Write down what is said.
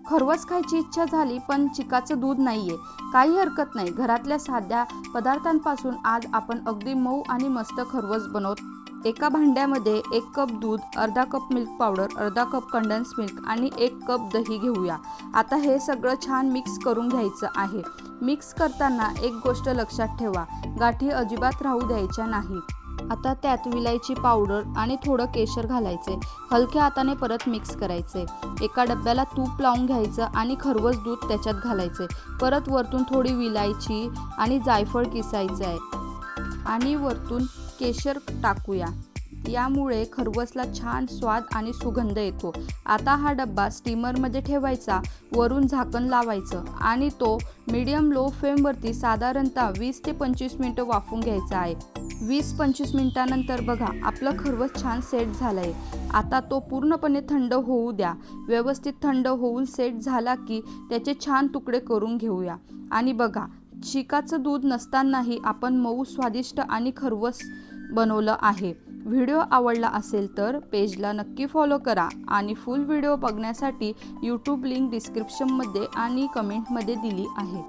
खरवस खायची इच्छा झाली पण चिकाचं दूध नाहीये, काही हरकत नाही. घरातल्या साध्या पदार्थांपासून आज आपण अगदी मऊ आणि मस्त खरवस बनवतो। एका भांड्यामध्ये 1 कप दूध, अर्धा कप मिल्क पावडर, अर्धा कप कंडेन्स मिल्क आणि 1 कप दही घेऊया। आता हे सगळं छान मिक्स करून घ्यायचं आहे। मिक्स करताना एक गोष्ट लक्षात ठेवा, गाठी अजिबात राहू द्यायच्या नाही। आता त्यात विलायची पावडर आणि थोडं केशर घालायचे, हलक्या हाताने परत मिक्स करायचे। एका डब्याला तूप लावून घ्यायचं आणि खरवस दूध त्याच्यात घालायचे। परत वरतून थोडी विलायची आणि जायफळ किसायचं आहे आणि वरतून केशर टाकूया, यामुळे खरवसला छान स्वाद आणि सुगंध येतो। आता हा डब्बा स्टीमरमध्ये ठेवायचा, वरून झाकण लावायचं आणि तो मीडियम लो फ्लेमवरती साधारणतः 20 ते 25 मिनिटं वाफवून घ्यायचा आहे। 20-25 मिनिटांनंतर बघा आपलं खरवस छान सेट झालं आहे। आता तो पूर्णपणे थंड होऊ द्या। व्यवस्थित थंड होऊन सेट झाला की त्याचे छान तुकडे करून घेऊया। आणि बघा, चिकाचं दूध नसतानाही आपण मऊ, स्वादिष्ट आणि खरवस बनवलं आहे। व्हिडिओ आवडला असेल तर पेजला नक्की फॉलो करा आणि फुल व्हिडिओ बघण्यासाठी यूट्यूब लिंक डिस्क्रिप्शनमध्ये आणि कमेंटमध्ये दिली आहे।